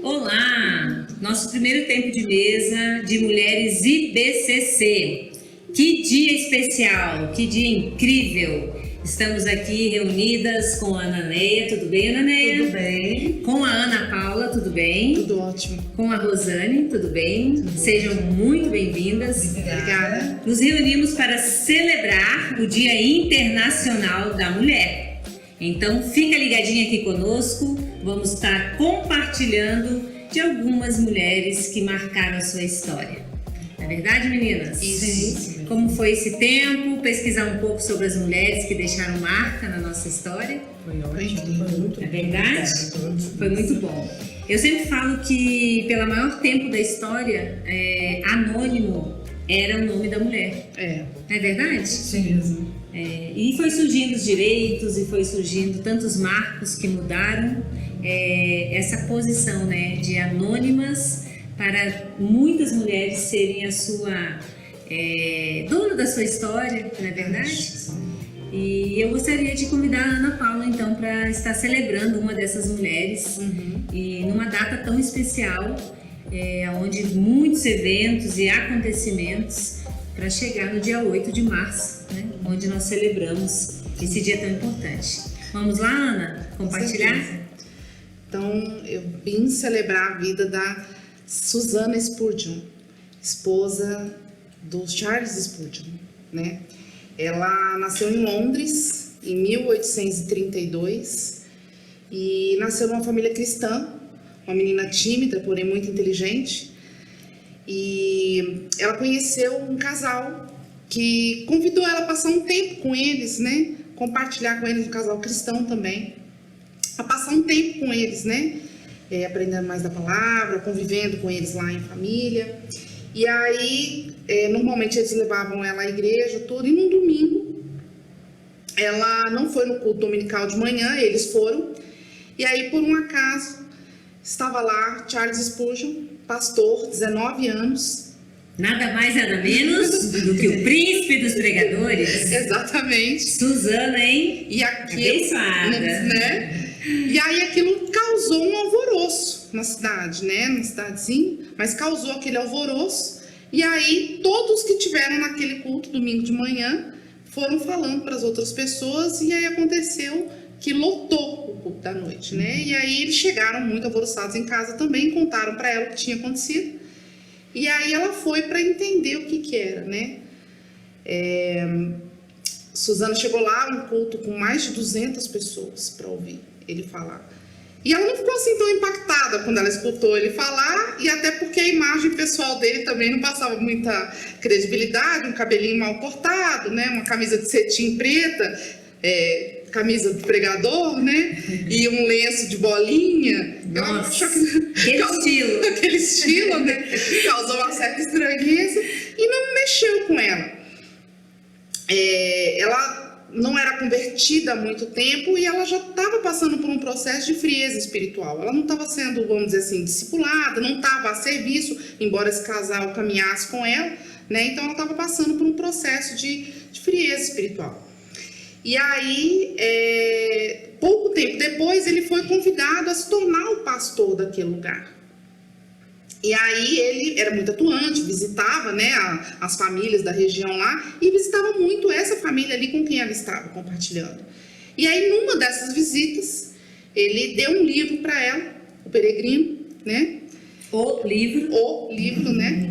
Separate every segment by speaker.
Speaker 1: Olá! Nosso primeiro tempo de mesa de mulheres IBCC. Que dia especial, que dia incrível! Estamos aqui reunidas com a Ananeia. Tudo bem, Ananeia?
Speaker 2: Tudo bem.
Speaker 1: Com a Ana Paula, tudo bem?
Speaker 2: Tudo ótimo.
Speaker 1: Com a Rosane, tudo bem?
Speaker 2: Tudo
Speaker 1: Sejam
Speaker 2: ótimo.
Speaker 1: muito bem-vindas.
Speaker 2: Obrigada.
Speaker 1: Nos reunimos para celebrar o Dia Internacional da Mulher. Então, fica ligadinha aqui conosco. Vamos estar compartilhando de algumas mulheres que marcaram a sua história. Não é verdade, meninas?
Speaker 2: Sim.
Speaker 1: Como foi esse tempo? Pesquisar um pouco sobre as mulheres que deixaram marca na nossa história.
Speaker 2: Foi ótimo. Foi muito
Speaker 1: É
Speaker 2: bom.
Speaker 1: verdade?
Speaker 2: Obrigada.
Speaker 1: Foi muito bom. Eu sempre falo que, pelo maior tempo da história, anônimo era o nome da mulher.
Speaker 2: É.
Speaker 1: Não é verdade?
Speaker 2: Sim. Mesmo.
Speaker 1: E foi surgindo os direitos e foi surgindo tantos marcos que mudaram essa posição, né, de anônimas para muitas mulheres serem a sua dona da sua história, não é verdade? E eu gostaria de convidar a Ana Paula então para estar celebrando uma dessas mulheres e numa data tão especial, onde muitos eventos e acontecimentos para chegar no dia 8 de março, né, onde nós celebramos esse dia tão importante. Vamos lá, Ana, compartilhar?
Speaker 2: Então, eu vim celebrar a vida da Susana Spurgeon, esposa do Charles Spurgeon, né? Ela nasceu em Londres em 1832 e nasceu numa família cristã, uma menina tímida, porém muito inteligente. E ela conheceu um casal que convidou ela a passar um tempo com eles, né? Compartilhar com eles, um casal cristão também, a passar um tempo com eles, né? Aprendendo mais da palavra, convivendo com eles lá em família. E aí, normalmente eles levavam ela à igreja, tudo, e num domingo, ela não foi no culto dominical de manhã, eles foram. E aí, por um acaso, estava lá Charles Spurgeon, pastor, 19 anos.
Speaker 1: Nada mais, nada menos do que o príncipe dos pregadores.
Speaker 2: Exatamente.
Speaker 1: Susana, hein?
Speaker 2: E aquilo,
Speaker 1: Abençoada.
Speaker 2: né? E aí aquilo causou um alvoroço na cidade, né? Na cidadezinha, mas causou aquele alvoroço. E aí todos que tiveram naquele culto domingo de manhã foram falando para as outras pessoas e aí aconteceu que lotou o culto da noite, né? E aí eles chegaram muito alvoroçados em casa também, contaram para ela o que tinha acontecido. E aí ela foi para entender o que era, né? Susana chegou lá, um culto com mais de 200 pessoas para ouvir ele falar. E ela não ficou assim tão impactada quando ela escutou ele falar, e até porque a imagem pessoal dele também não passava muita credibilidade, um cabelinho mal cortado, né? Uma camisa de cetim preta, camisa do pregador, né? E um lenço de bolinha.
Speaker 1: Nossa, aquele
Speaker 2: estilo, né? Causou uma certa estranheza e não mexeu com ela. Ela não era convertida há muito tempo e ela já estava passando por um processo de frieza espiritual. Ela não estava sendo, vamos dizer assim, discipulada, não estava a serviço, embora esse casal caminhasse com ela, né? Então ela estava passando por um processo de frieza espiritual. E aí, pouco tempo depois, ele foi convidado a se tornar o pastor daquele lugar. E aí ele era muito atuante, visitava, né, as famílias da região lá e visitava muito essa família ali com quem ela estava compartilhando. E aí, numa dessas visitas, ele deu um livro para ela, O Peregrino, né?
Speaker 1: O livro,
Speaker 2: né?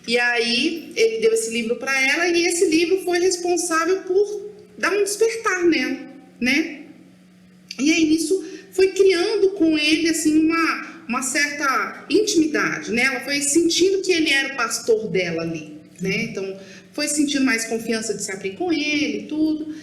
Speaker 2: E aí ele deu esse livro para ela e esse livro foi responsável por dar um despertar nela, né? E aí nisso foi criando com ele assim uma certa intimidade, né? Ela foi sentindo que ele era o pastor dela ali, né? Então foi sentindo mais confiança de se abrir com ele e tudo.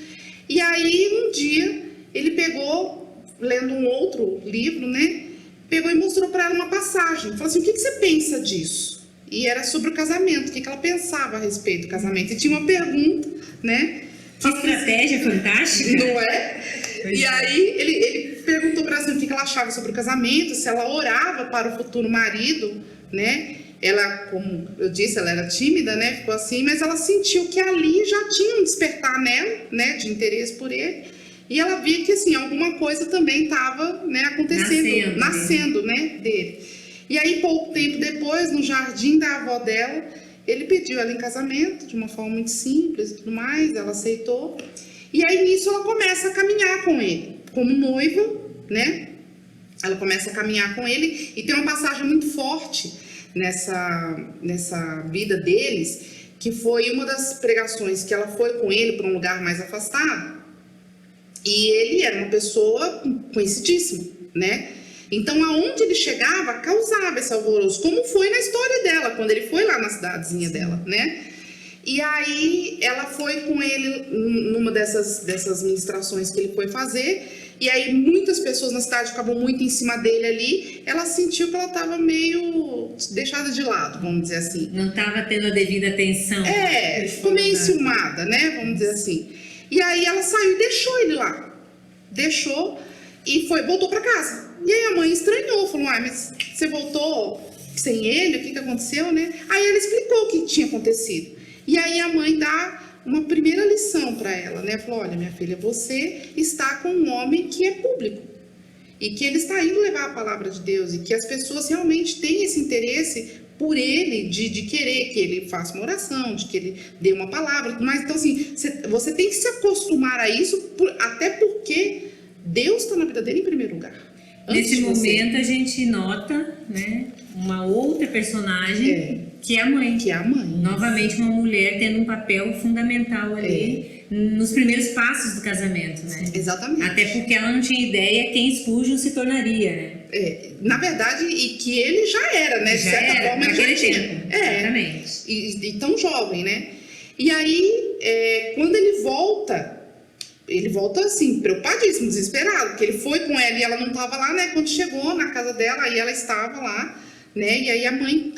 Speaker 2: E aí um dia ele pegou, lendo um outro livro, né? Pegou e mostrou para ela uma passagem. Falou assim: o que você pensa disso? E era sobre o casamento, o que ela pensava a respeito do casamento. E tinha uma pergunta, né?
Speaker 1: Que estratégia fantástica!
Speaker 2: Não é? E aí ele perguntou para ela assim, o que ela achava sobre o casamento, se ela orava para o futuro marido, né? Ela, como eu disse, ela era tímida, né? Ficou assim, mas ela sentiu que ali já tinha um despertar nela, né? De interesse por ele. E ela via que, assim, alguma coisa também estava, né, acontecendo, nascendo, né, dele. E aí, pouco tempo depois, no jardim da avó dela, ele pediu ela em casamento, de uma forma muito simples e tudo mais, ela aceitou. E aí, nisso, ela começa a caminhar com ele, como noiva, né? Ela começa a caminhar com ele, e tem uma passagem muito forte nessa vida deles, que foi uma das pregações que ela foi com ele para um lugar mais afastado, e ele era uma pessoa conhecidíssima, né? Então, aonde ele chegava, causava esse alvoroço, como foi na história dela, quando ele foi lá na cidadezinha dela, né? E aí, ela foi com ele numa dessas ministrações que ele foi fazer, e aí muitas pessoas na cidade ficavam muito em cima dele ali, ela sentiu que ela estava meio deixada de lado, vamos dizer assim.
Speaker 1: Não estava tendo a devida atenção.
Speaker 2: Ficou meio enciumada, né, vamos dizer assim. E aí ela saiu e deixou ele lá. Deixou e voltou para casa. E aí a mãe estranhou, falou, mas você voltou sem ele? O que aconteceu, né? Aí ela explicou o que tinha acontecido. E aí a mãe dá uma primeira lição para ela, né? Falou, olha, minha filha, você está com um homem que é público. E que ele está indo levar a palavra de Deus. E que as pessoas realmente têm esse interesse por ele, de querer que ele faça uma oração, de que ele dê uma palavra. Mas, então, assim, você tem que se acostumar a isso, até porque Deus está na vida dele em primeiro lugar.
Speaker 1: Nesse momento, a gente nota, né, uma outra personagem, que é a mãe.
Speaker 2: Que é a mãe.
Speaker 1: Novamente, uma mulher tendo um papel fundamental ali nos primeiros passos do casamento, né?
Speaker 2: Exatamente.
Speaker 1: Até porque ela não tinha ideia quem Spurgeon se tornaria, né?
Speaker 2: Na verdade, e que ele já era, né? De certa forma, ele já tinha.
Speaker 1: Exatamente.
Speaker 2: E tão jovem, né? E aí, quando ele volta assim, preocupadíssimo, desesperado, porque ele foi com ela e ela não estava lá, né? Quando chegou na casa dela, aí ela estava lá, né? E aí a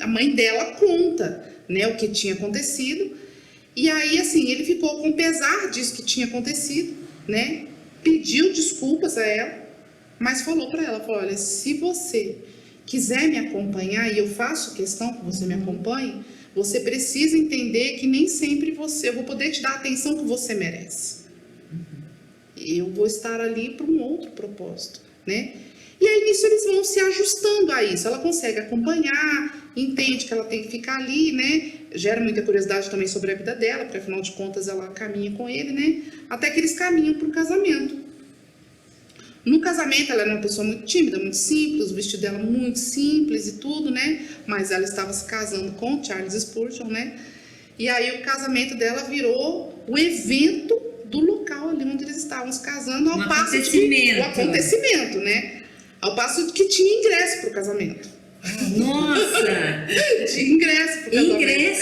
Speaker 2: mãe dela conta, né, o que tinha acontecido. E aí, assim, ele ficou com pesar disso que tinha acontecido, né? Pediu desculpas a ela, mas falou para ela, falou, olha, se você quiser me acompanhar, e eu faço questão que você me acompanhe, você precisa entender que nem sempre eu vou poder te dar a atenção que você merece. Eu vou estar ali para um outro propósito, né? E aí, nisso, eles vão se ajustando a isso. Ela consegue acompanhar, entende que ela tem que ficar ali, né? Gera muita curiosidade também sobre a vida dela, porque, afinal de contas, ela caminha com ele, né? Até que eles caminham para o casamento. No casamento, ela era uma pessoa muito tímida, muito simples, o vestido dela muito simples e tudo, né? Mas ela estava se casando com Charles Spurgeon, né? E aí, o casamento dela virou o evento do local ali onde eles estavam se casando, ao passo de o acontecimento, né? Ao passo de que tinha ingresso para o casamento.
Speaker 1: Nossa!
Speaker 2: Tinha ingresso para o casamento.
Speaker 1: Ingresso?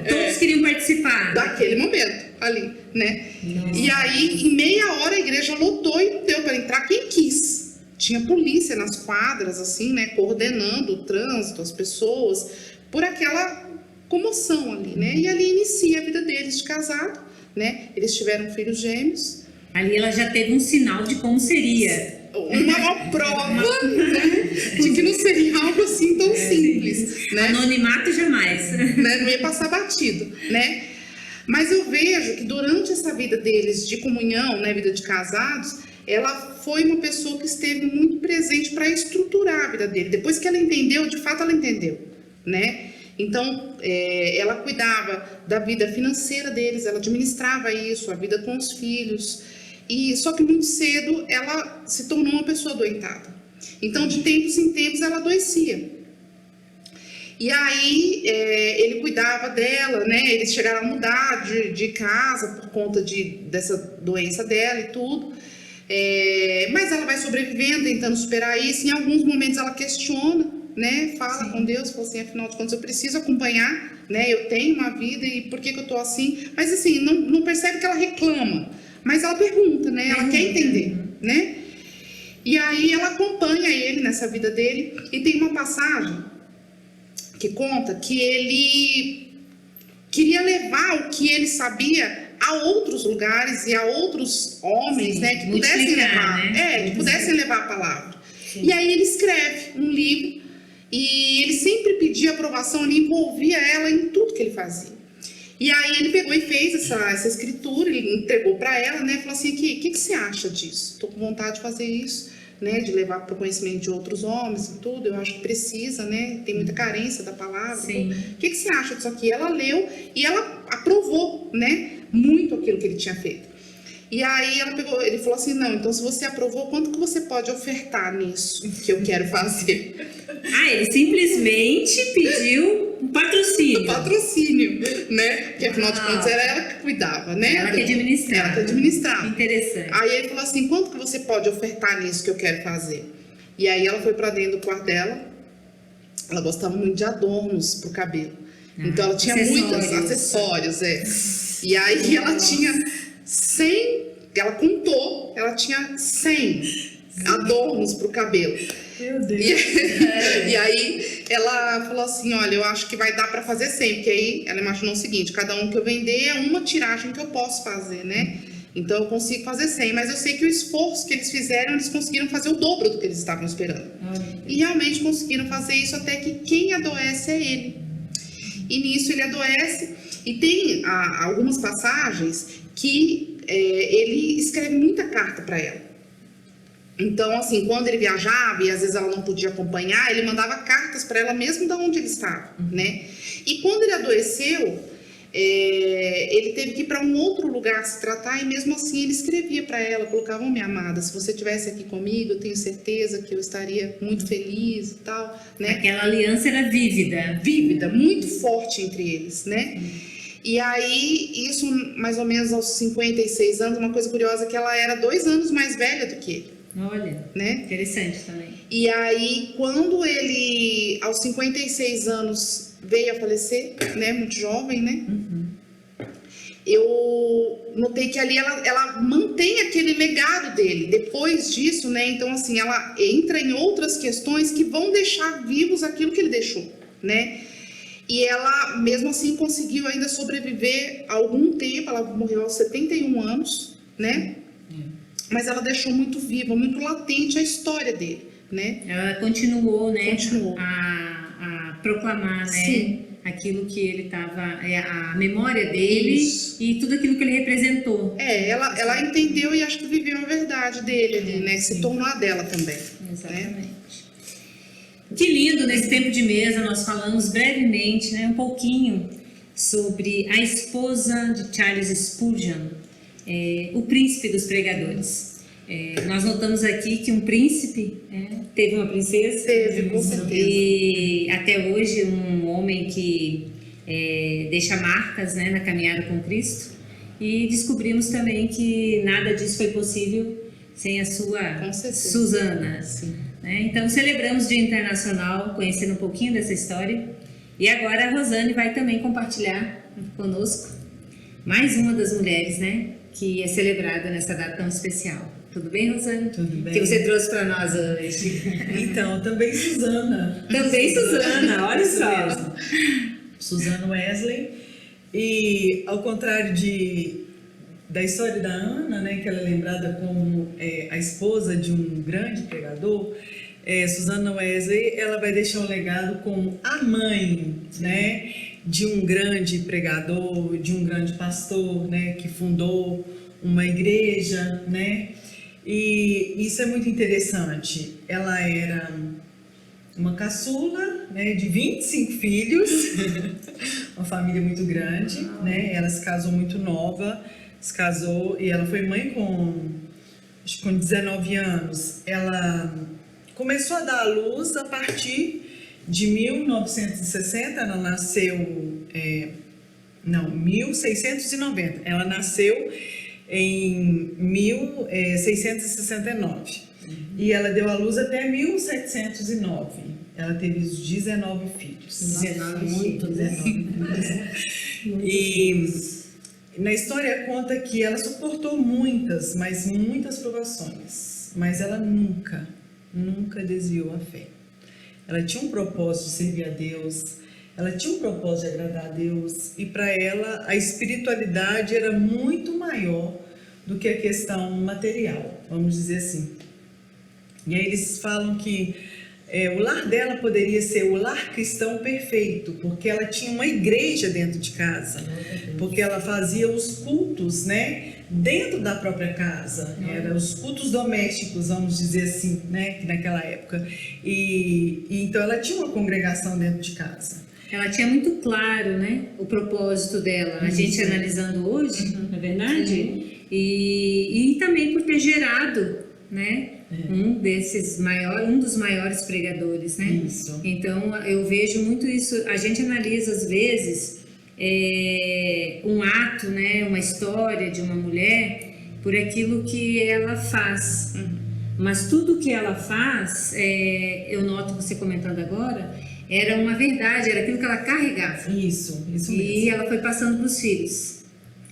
Speaker 1: Todos queriam participar.
Speaker 2: Daquele momento, ali, né?
Speaker 1: Nossa.
Speaker 2: E aí, em meia hora, a igreja lotou e deu para entrar quem quis. Tinha polícia nas quadras, assim, né? Coordenando o trânsito, as pessoas, por aquela comoção ali, né? E ali inicia a vida deles de casado, né? Eles tiveram filhos gêmeos.
Speaker 1: Ali ela já teve um sinal de como seria.
Speaker 2: Uma prova, né, de que não seria algo assim tão simples, né?
Speaker 1: Anonimato jamais.
Speaker 2: Né? Não ia passar batido, né? Mas eu vejo que durante essa vida deles de comunhão, né, vida de casados, ela foi uma pessoa que esteve muito presente para estruturar a vida dele. Depois que ela entendeu, de fato ela entendeu, né? Então, ela cuidava da vida financeira deles, ela administrava isso, a vida com os filhos. E só que muito cedo ela se tornou uma pessoa adoentada. Então, de tempos em tempos, ela adoecia. E aí, ele cuidava dela, né? Eles chegaram a mudar de casa por conta dessa doença dela e tudo. Mas ela vai sobrevivendo, tentando superar isso. Em alguns momentos ela questiona, né? Fala Sim. com Deus, fala assim, afinal de contas eu preciso acompanhar, né? Eu tenho uma vida e por que eu tô assim? Mas assim, não percebe que ela reclama. Mas ela pergunta, né? Ela quer entender, né? E aí ela acompanha ele nessa vida dele. E tem uma passagem que conta que ele queria levar o que ele sabia a outros lugares e a outros homens, Sim, né? Que pudessem levar, né? Que pudessem levar a palavra. Sim. E aí ele escreve um livro e ele sempre pedia aprovação, ele envolvia ela em tudo que ele fazia. E aí ele pegou e fez essa escritura, ele entregou para ela, né? Falou assim, o que você acha disso? Tô com vontade de fazer isso, né, de levar para o conhecimento de outros homens e tudo. Eu acho que precisa, né? Tem muita carência da palavra.
Speaker 1: Sim.
Speaker 2: O que você acha disso aqui? Ela leu e ela aprovou, né, muito aquilo que ele tinha feito. E aí ele falou assim, não, então se você aprovou, quanto que você pode ofertar nisso que eu quero fazer?
Speaker 1: Ele simplesmente pediu um patrocínio.
Speaker 2: Patrocínio, né? Porque afinal de contas era ela que cuidava, né?
Speaker 1: Ela que administrava.
Speaker 2: Ela que administrava.
Speaker 1: Interessante.
Speaker 2: Aí ele falou assim, quanto que você pode ofertar nisso que eu quero fazer? E aí ela foi pra dentro do quarto dela. Ela gostava muito de adornos pro cabelo. Então ela tinha muitos acessórios, E aí ela tinha 100, ela contou, ela tinha 100 adornos pro cabelo.
Speaker 3: Meu Deus.
Speaker 2: E aí ela falou assim, olha, eu acho que vai dar para fazer 100, porque aí ela imaginou o seguinte, cada um que eu vender é uma tiragem que eu posso fazer, né? Então eu consigo fazer 100, mas eu sei que o esforço que eles fizeram, eles conseguiram fazer o dobro do que eles estavam esperando. E realmente conseguiram fazer isso, até que quem adoece é ele. E nisso ele adoece, e tem algumas passagens que ele escreve muita carta para ela. Então, assim, quando ele viajava e às vezes ela não podia acompanhar, ele mandava cartas para ela mesmo de onde ele estava, né? E quando ele adoeceu, ele teve que ir para um outro lugar se tratar, e mesmo assim ele escrevia para ela, colocava, minha amada, se você estivesse aqui comigo, eu tenho certeza que eu estaria muito feliz e tal, né?
Speaker 1: Aquela aliança era vívida.
Speaker 2: Vívida, muito forte entre eles, né? E aí, isso mais ou menos aos 56 anos, uma coisa curiosa é que ela era 2 anos mais velha do que ele.
Speaker 1: Olha,
Speaker 2: né?
Speaker 1: Interessante também.
Speaker 2: E aí, quando ele, aos 56 anos, veio a falecer, né? Muito jovem, né? Eu notei que ali ela mantém aquele legado dele. Depois disso, né? Então, assim, ela entra em outras questões que vão deixar vivos aquilo que ele deixou, né? E ela, mesmo assim, conseguiu ainda sobreviver algum tempo. Ela morreu aos 71 anos, né? Mas ela deixou muito viva, muito latente a história dele, né?
Speaker 1: Ela continuou, né?
Speaker 2: Continuou.
Speaker 1: A proclamar, né?
Speaker 2: Sim.
Speaker 1: Aquilo que ele estava, a memória dele.
Speaker 2: Isso.
Speaker 1: E tudo aquilo que ele representou.
Speaker 2: Ela entendeu e acho que viveu a verdade dele ali, né? Que se tornou a dela também.
Speaker 1: Exatamente.
Speaker 2: Né?
Speaker 1: Que lindo, nesse tempo de mesa nós falamos brevemente, né, um pouquinho sobre a esposa de Charles Spurgeon, o príncipe dos pregadores. Nós notamos aqui que um príncipe teve uma princesa.
Speaker 2: Teve, com certeza.
Speaker 1: E até hoje um homem que deixa marcas, né, na caminhada com Cristo. E descobrimos também que nada disso foi possível sem a sua Susana.
Speaker 2: Sim.
Speaker 1: Então celebramos o Dia Internacional, conhecendo um pouquinho dessa história. E agora a Rosane vai também compartilhar conosco mais uma das mulheres, né, que é celebrada nessa data tão especial. Tudo bem, Rosane?
Speaker 3: Tudo bem.
Speaker 1: Que você trouxe para nós hoje?
Speaker 3: Então, também Susana.
Speaker 1: Também Susana, olha só.
Speaker 3: Mesmo. Susana Wesley. E ao contrário da história da Ana, né, que ela é lembrada como a esposa de um grande pregador, Susana Wesley, ela vai deixar um legado como a mãe, né, de um grande pregador, de um grande pastor, né, que fundou uma igreja, né, e isso é muito interessante. Ela era uma caçula, né, de 25 filhos, uma família muito grande, né, ela se casou muito nova, se casou e ela foi mãe acho que com 19 anos. Ela começou a dar à luz a partir de 1960, ela nasceu, 1690, ela nasceu em 1669 e ela deu à luz até 1709. Ela teve os 19 filhos.
Speaker 1: 19
Speaker 3: E na história conta que ela suportou muitas, mas muitas provações, mas ela nunca desviou a fé. Ela tinha um propósito de servir a Deus, ela tinha um propósito de agradar a Deus, e para ela a espiritualidade era muito maior do que a questão material, vamos dizer assim. E aí eles falam que o lar dela poderia ser o lar cristão perfeito, porque ela tinha uma igreja dentro de casa, porque ela fazia os cultos, né, dentro da própria casa, eram os cultos domésticos, vamos dizer assim, né, naquela época. E então ela tinha uma congregação dentro de casa.
Speaker 1: Ela tinha muito claro, né, o propósito dela, a gente analisando hoje, na verdade, e também por ter gerado, né, um dos maiores pregadores, né?
Speaker 3: Isso.
Speaker 1: Então eu vejo muito isso. A gente analisa às vezes um ato, né, uma história de uma mulher por aquilo que ela faz. Mas tudo que ela faz, eu noto você comentando agora, era uma verdade, era aquilo que ela carregava.
Speaker 3: Isso mesmo.
Speaker 1: E ela foi passando para os filhos.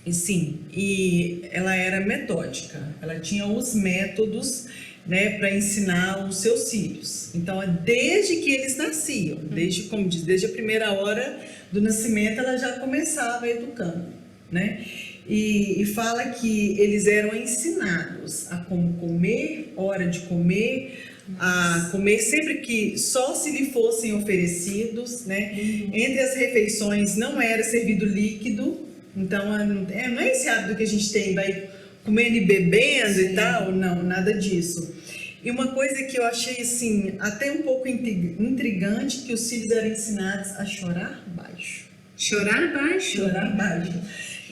Speaker 3: E sim, e ela era metódica, ela tinha os métodos, né, para ensinar os seus filhos. Então, desde que eles nasciam, como diz, desde a primeira hora do nascimento, ela já começava educando, né? E fala que eles eram ensinados a como comer, hora de comer, a comer sempre que só se lhe fossem oferecidos, né? Entre as refeições não era servido líquido, então não é esse hábito que a gente tem, vai comendo e bebendo e tal, não, nada disso. E uma coisa que eu achei assim, até um pouco intrigante, que os filhos eram ensinados a chorar baixo.
Speaker 1: Chorar baixo.
Speaker 3: Chorar baixo.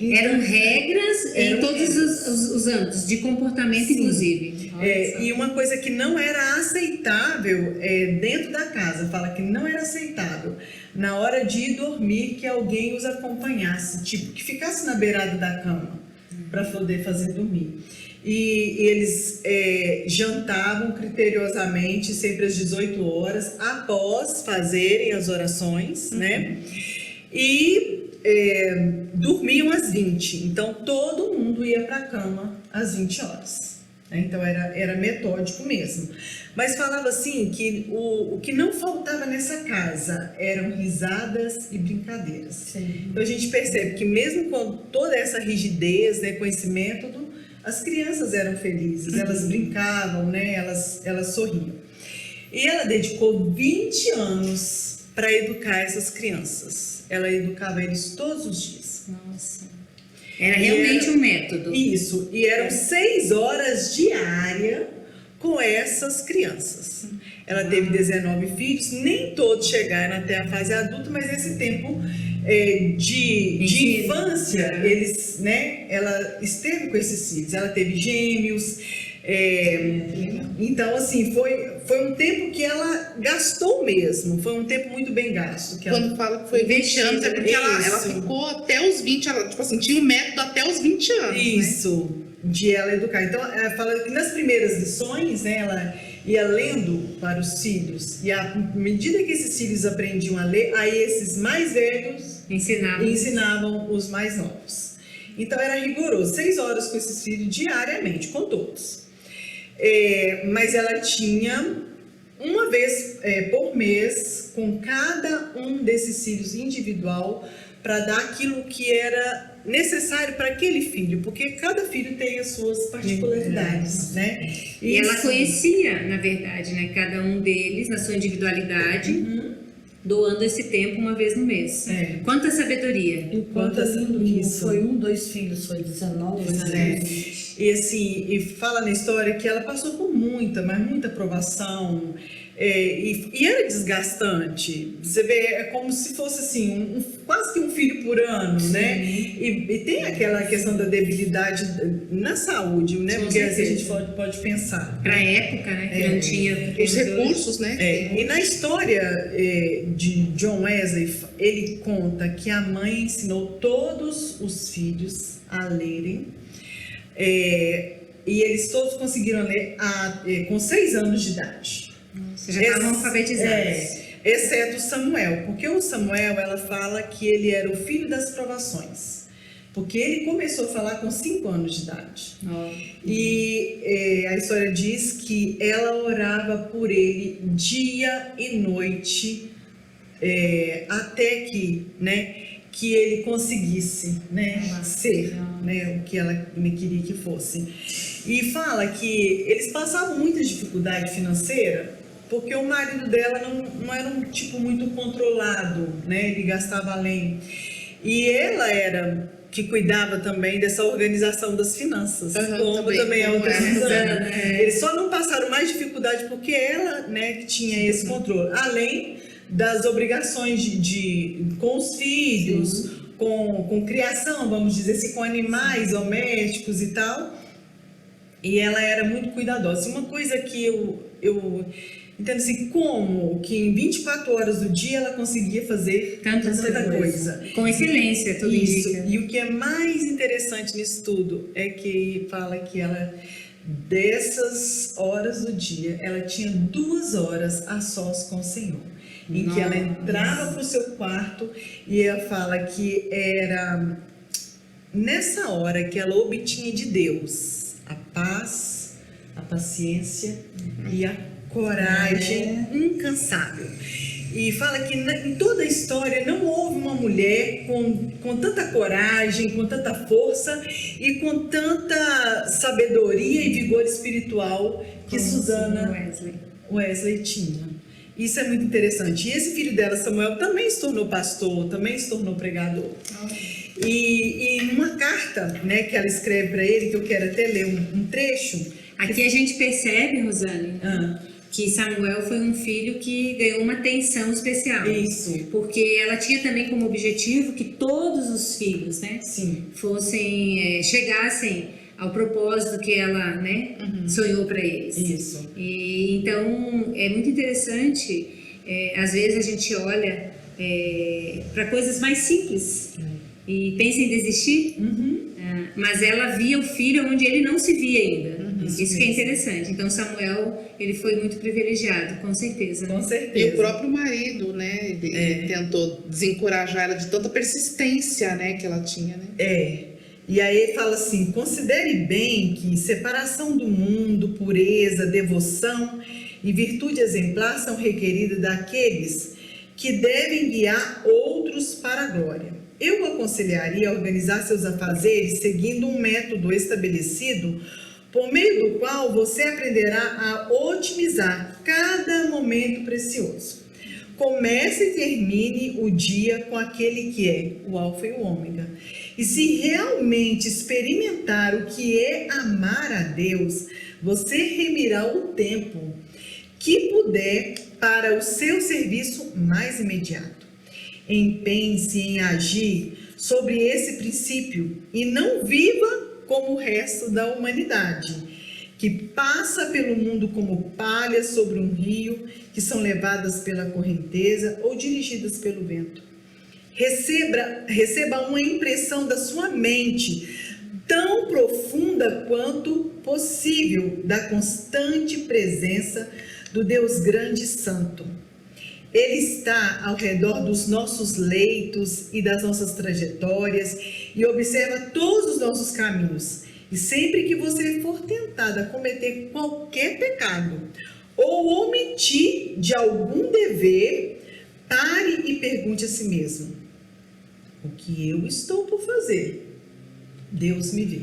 Speaker 1: Eram regras em todos os âmbitos, de comportamento,
Speaker 3: Sim.
Speaker 1: Inclusive.
Speaker 3: E uma coisa que não era aceitável dentro da casa, fala que não era aceitável na hora de ir dormir que alguém os acompanhasse, tipo, que ficasse na beirada da cama para poder fazer dormir. E eles jantavam criteriosamente sempre às 18 horas, após fazerem as orações, né? E dormiam às 20. Então, todo mundo ia para a cama às 20 horas. Então, era metódico mesmo. Mas falava assim que o que não faltava nessa casa eram risadas e brincadeiras.
Speaker 4: Sim.
Speaker 3: Então, a gente percebe que mesmo com toda essa rigidez, né, com esse método, as crianças eram felizes, elas brincavam, né, elas sorriam. E ela dedicou 20 anos para educar essas crianças. Ela educava eles todos os dias.
Speaker 1: Nossa. Era realmente um método.
Speaker 3: Isso. E eram 6 horas diárias com essas crianças. Ela teve 19 filhos, nem todos chegaram até a fase adulta, mas esse tempo de infância, eles, né, ela esteve com esses filhos. Ela teve gêmeos. Então, assim, foi um tempo que ela gastou mesmo. Foi um tempo muito bem gasto.
Speaker 2: Quando fala que foi 20 anos, é porque ela ficou até os 20, ela, tipo assim, tinha um método até os 20 anos.
Speaker 3: Isso, né? De ela educar. Então, ela fala que nas primeiras lições, né, ela ia lendo para os filhos. E à medida que esses filhos aprendiam a ler, aí esses mais velhos ensinavam os mais novos. Então, era rigoroso. 6 horas com esses filhos diariamente, com todos. Mas ela tinha uma vez por mês com cada um desses filhos individual para dar aquilo que era necessário para aquele filho, porque cada filho tem as suas particularidades, né?
Speaker 1: E ela conhecia, na verdade, né, cada um deles na sua individualidade, doando esse tempo uma vez no mês. Quanta sabedoria!
Speaker 4: E quantas não foi 1, 2 filhos, foi 19,
Speaker 3: E assim, e fala na história que ela passou por muita provação, e era desgastante. Você vê, é como se fosse assim, quase que um filho por ano, né? E tem aquela questão da debilidade na saúde, né? Porque assim, a gente pode pensar.
Speaker 1: Para a época, né? Que não tinha
Speaker 2: os recursos, né?
Speaker 3: E na história de John Wesley, ele conta que a mãe ensinou todos os filhos a lerem. E eles todos conseguiram ler com 6 anos de idade.
Speaker 1: Nossa, já estavam alfabetizados.
Speaker 3: Exceto Samuel, porque o Samuel, ela fala que ele era o filho das provações, porque ele começou a falar com 5 anos de idade. E a história diz que ela orava por ele dia e noite, até que, né, que ele conseguisse, né, ser, né, o que ela queria que fosse. E fala que eles passavam muita dificuldade financeira, porque o marido dela não era um tipo muito controlado, né? Ele gastava além. E ela era que cuidava também dessa organização das finanças, como também a outra Suzana. Eles só não passaram mais dificuldade porque ela, né, que tinha esse controle. Além das obrigações com os filhos, com criação, vamos dizer assim, com animais domésticos e tal. E ela era muito cuidadosa. Uma coisa que eu entendo assim, como que em 24 horas do dia ela conseguia fazer tanta coisa.
Speaker 1: Com excelência, tudo
Speaker 3: isso.
Speaker 1: indica.
Speaker 3: E o que é mais interessante nisso tudo é que fala que ela, dessas horas do dia, ela tinha 2 horas a sós com o Senhor. Em que ela entrava para o seu quarto e ela fala que era nessa hora que ela obtinha de Deus a paz, a paciência e a coragem incansável. E fala que em toda a história não houve uma mulher com tanta coragem, com tanta força e com tanta sabedoria e vigor espiritual que Suzana Wesley tinha. Isso é muito interessante. E esse filho dela, Samuel, também se tornou pastor, também se tornou pregador. E numa carta, né, que ela escreve para ele, que eu quero até ler um trecho.
Speaker 1: Aqui a gente percebe, Rosane, que Samuel foi um filho que ganhou uma atenção especial.
Speaker 3: Isso.
Speaker 1: Porque ela tinha também como objetivo que todos os filhos, né, fossem, chegassem ao propósito que ela, né, sonhou para eles.
Speaker 3: Isso.
Speaker 1: E então é muito interessante, às vezes a gente olha para coisas mais simples e pensa em desistir, mas ela via o filho onde ele não se via ainda. Isso que é interessante. Então Samuel, ele foi muito privilegiado, com certeza.
Speaker 3: Com certeza.
Speaker 2: E o próprio marido, né, ele tentou desencorajar ela de tanta persistência, né, que ela tinha, né?
Speaker 3: E aí ele fala assim: considere bem que separação do mundo, pureza, devoção e virtude exemplar são requeridas daqueles que devem guiar outros para a glória. Eu aconselharia a organizar seus afazeres seguindo um método estabelecido, por meio do qual você aprenderá a otimizar cada momento precioso. Comece e termine o dia com aquele que é o Alfa e o Ômega. E se realmente experimentar o que é amar a Deus, você remirá o tempo que puder para o seu serviço mais imediato. Empenhe-se em agir sobre esse princípio e não viva como o resto da humanidade, que passa pelo mundo como palhas sobre um rio, que são levadas pela correnteza ou dirigidas pelo vento. Receba uma impressão da sua mente tão profunda quanto possível da constante presença do Deus grande e santo. Ele está ao redor dos nossos leitos e das nossas trajetórias e observa todos os nossos caminhos. E sempre que você for tentado a cometer qualquer pecado ou omitir de algum dever, pare e pergunte a si mesmo: o que eu estou por fazer? Deus me vê.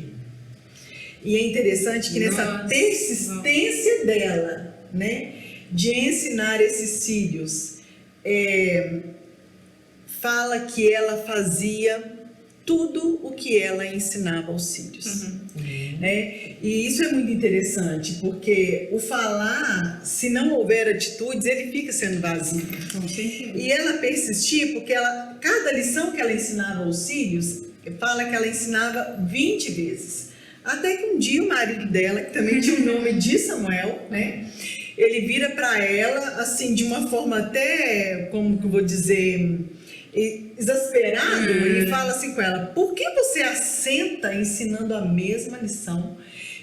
Speaker 3: E é interessante que nessa persistência dela, né, de ensinar esses filhos, fala que ela fazia tudo o que ela ensinava aos filhos. Né? E isso é muito interessante, porque o falar, se não houver atitudes, ele fica sendo vazio. E ela persistia porque cada lição que ela ensinava aos filhos, fala que ela ensinava 20 vezes. Até que um dia o marido dela, que também tinha o nome de Samuel, né? Ele vira para ela, assim, de uma forma até, como que eu vou dizer, exasperado, ele fala assim com ela: por que você assenta ensinando a mesma lição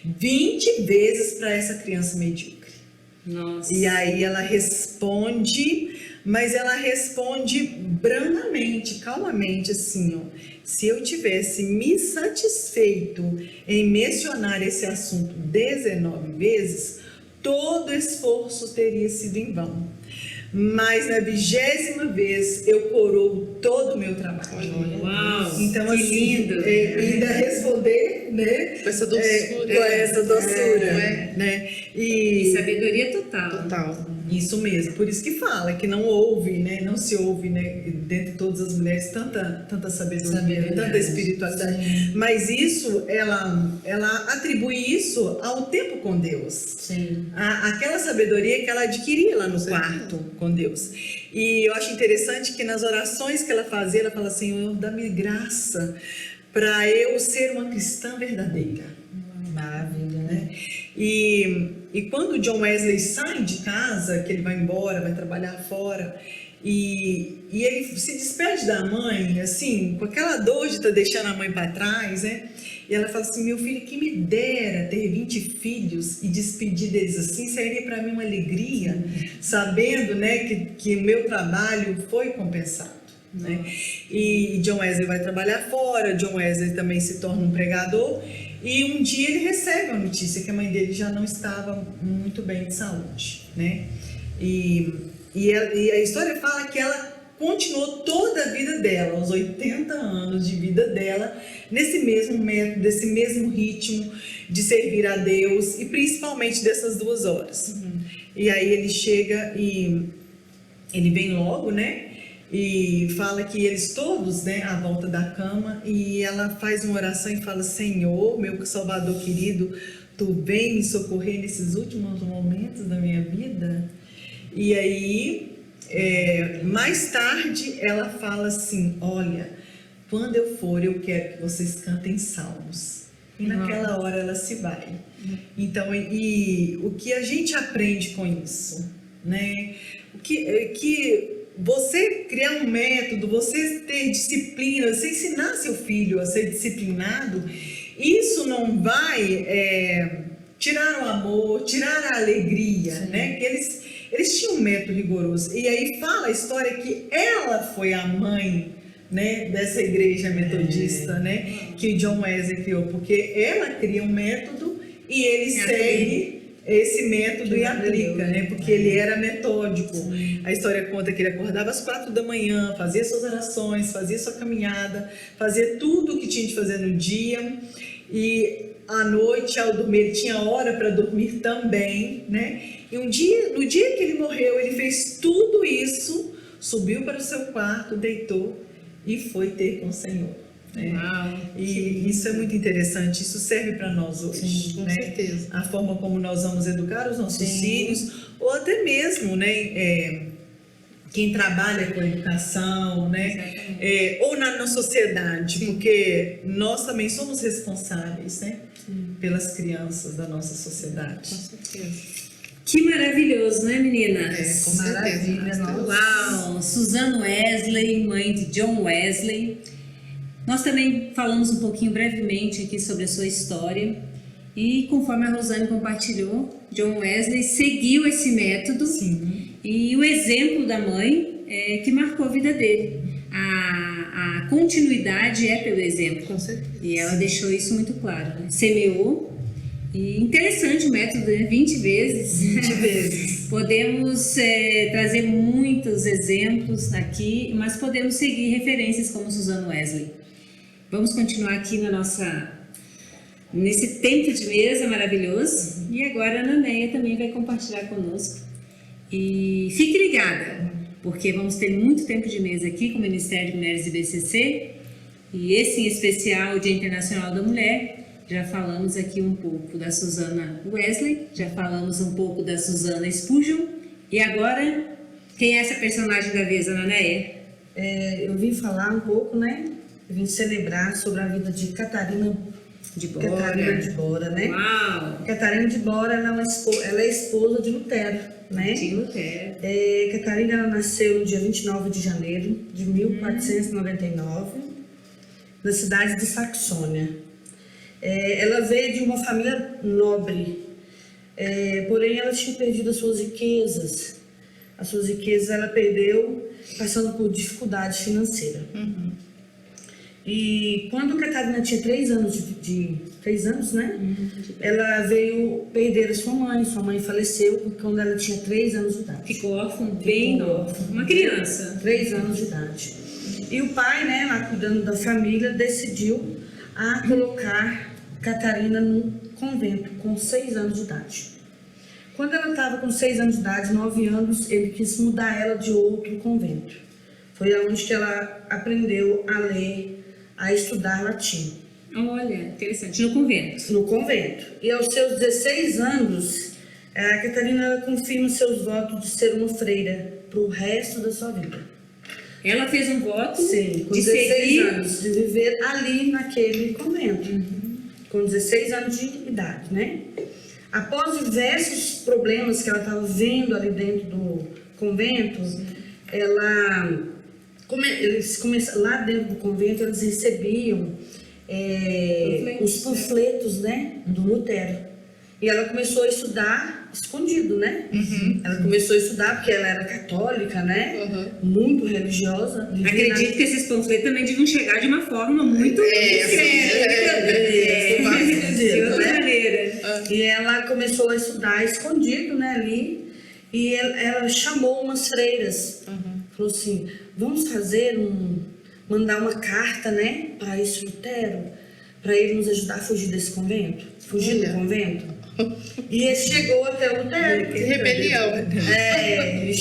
Speaker 3: 20 vezes para essa criança medíocre?
Speaker 1: Nossa.
Speaker 3: E aí ela responde, mas ela responde brandamente, calmamente, assim, ó: se eu tivesse me satisfeito em mencionar esse assunto 19 vezes, todo esforço teria sido em vão. Mas na 20ª vez eu coroo todo o meu trabalho.
Speaker 1: Uau,
Speaker 3: então,
Speaker 1: que
Speaker 3: assim,
Speaker 1: lindo.
Speaker 3: ainda responder, né?
Speaker 2: Com essa doçura.
Speaker 3: Com essa doçura, né?
Speaker 1: E sabedoria total.
Speaker 2: Total.
Speaker 3: Isso mesmo, por isso que fala que não houve, né, não se ouve, né, dentre todas as mulheres tanta sabedoria, tanta espiritualidade.
Speaker 4: Sim.
Speaker 3: Mas isso, ela atribui isso ao tempo com Deus.
Speaker 4: Sim.
Speaker 3: Aquela sabedoria que ela adquiria lá no quarto com Deus. E eu acho interessante que nas orações que ela fazia, ela fala: Senhor, dá-me graça para eu ser uma cristã verdadeira.
Speaker 4: Maravilha, né?
Speaker 3: E quando John Wesley sai de casa, que ele vai embora, vai trabalhar fora, e ele se despede da mãe, assim, com aquela dor de estar deixando a mãe para trás, né? E ela fala assim: meu filho, que me dera ter 20 filhos e despedir deles assim, seria para mim uma alegria, sabendo, né, que o meu trabalho foi compensado. Né? E John Wesley vai trabalhar fora, John Wesley também se torna um pregador, e um dia ele recebe a notícia que a mãe dele já não estava muito bem de saúde, né? E a história fala que ela continuou toda a vida dela, aos 80 anos de vida dela, nesse mesmo método, desse mesmo ritmo de servir a Deus, e principalmente dessas 2 horas. E aí ele chega e ele vem logo, né? E fala que eles todos, né, à volta da cama, e ela faz uma oração e fala: Senhor, meu Salvador querido, Tu vem me socorrer nesses últimos momentos da minha vida? E aí, mais tarde, ela fala assim: olha, quando eu for, eu quero que vocês cantem salmos. E naquela hora ela se vai. Então, e o que a gente aprende com isso, né? Que você criar um método, você ter disciplina, você ensinar seu filho a ser disciplinado, isso não vai tirar o amor, tirar a alegria, né? Que eles tinham um método rigoroso. E aí fala a história que ela foi a mãe, né, dessa igreja metodista, né, que John Wesley criou, porque ela cria um método e ele segue esse método e aplica, né? Porque ele era metódico. A história conta que ele acordava às 4 da manhã, fazia suas orações, fazia sua caminhada, fazia tudo o que tinha de fazer no dia, e à noite, ao dormir, ele tinha hora para dormir também, né? E no dia que ele morreu, ele fez tudo isso, subiu para o seu quarto, deitou e foi ter com o Senhor.
Speaker 1: Uau,
Speaker 3: e isso é muito interessante, isso serve para nós hoje.
Speaker 2: Sim, com
Speaker 3: né?
Speaker 2: certeza.
Speaker 3: A forma como nós vamos educar os nossos filhos, ou até mesmo, né, quem trabalha com educação, né, ou na sociedade, porque nós também somos responsáveis, né, pelas crianças da nossa sociedade.
Speaker 2: Com certeza.
Speaker 1: Que maravilhoso, não é, meninas?
Speaker 2: Com
Speaker 4: Maravilha,
Speaker 2: certeza.
Speaker 4: nossa.
Speaker 1: Uau! Suzanne Wesley, mãe de John Wesley. Nós também falamos um pouquinho brevemente aqui sobre a sua história, e conforme a Rosane compartilhou, John Wesley seguiu esse método.
Speaker 3: Sim.
Speaker 1: E o exemplo da mãe que marcou a vida dele. A continuidade é pelo exemplo.
Speaker 2: Com certeza.
Speaker 1: E ela deixou isso muito claro, né? Semeou. E interessante o método, né? 20 vezes.
Speaker 3: 20 vezes.
Speaker 1: Podemos trazer muitos exemplos aqui, mas podemos seguir referências como Suzanne Wesley. Vamos continuar aqui nesse tempo de mesa maravilhoso. E agora a Naneia também vai compartilhar conosco. E fique ligada, porque vamos ter muito tempo de mesa aqui com o Ministério de Mulheres e BCC. E esse em especial, o Dia Internacional da Mulher. Já falamos aqui um pouco da Suzanne Wesley, já falamos um pouco da Susana Spurgeon. E agora, quem é essa personagem da vez, Ananéia?
Speaker 4: Eu vim falar um pouco, né? Eu vim celebrar sobre a vida de Catarina de Bora, né?
Speaker 1: Uau!
Speaker 4: Catarina de Bora, ela é esposa de Lutero, né?
Speaker 1: De Lutero.
Speaker 4: Catarina, ela nasceu no dia 29 de janeiro de 1499, na cidade de Saxônia. Ela veio de uma família nobre, porém ela tinha perdido as suas riquezas. As suas riquezas ela perdeu passando por dificuldade financeira. E quando Catarina tinha 3 anos 3 anos, né? Ela veio perder a sua mãe. Sua mãe faleceu quando ela tinha 3 anos de idade.
Speaker 1: Ficou órfã, bem nova. Uma criança.
Speaker 4: 3 anos de idade. E o pai, né, lá cuidando da família, decidiu colocar Catarina num convento com 6 anos de idade. Quando ela estava com 6 anos de idade, 9 anos, ele quis mudar ela de outro convento. Foi onde que ela aprendeu a ler, a estudar latim.
Speaker 1: Olha, interessante. No convento.
Speaker 4: No convento. E aos seus 16 anos, a Catarina ela confirma seus votos de ser uma freira para o resto da sua vida.
Speaker 1: Ela fez um voto
Speaker 4: Sim, com
Speaker 1: de
Speaker 4: 16
Speaker 1: seguir.
Speaker 4: anos, de viver ali naquele convento. Com 16 anos de idade, né? Após diversos problemas que ela estava vendo ali dentro do convento, lá dentro do convento, eles recebiam os panfletos, né, do Lutero. E ela começou a estudar escondido, né? Ela começou a estudar porque ela era católica, né? Muito religiosa.
Speaker 1: Acredito que esses panfletos também deviam chegar de uma forma muito de outra maneira.
Speaker 4: E ela começou a estudar escondido, né, ali. E ela chamou umas freiras. Falou assim, vamos mandar uma carta, né, para esse Lutero, para ele nos ajudar a fugir desse convento, fugir do convento. E ele chegou até o Lutero.
Speaker 2: Rebelião.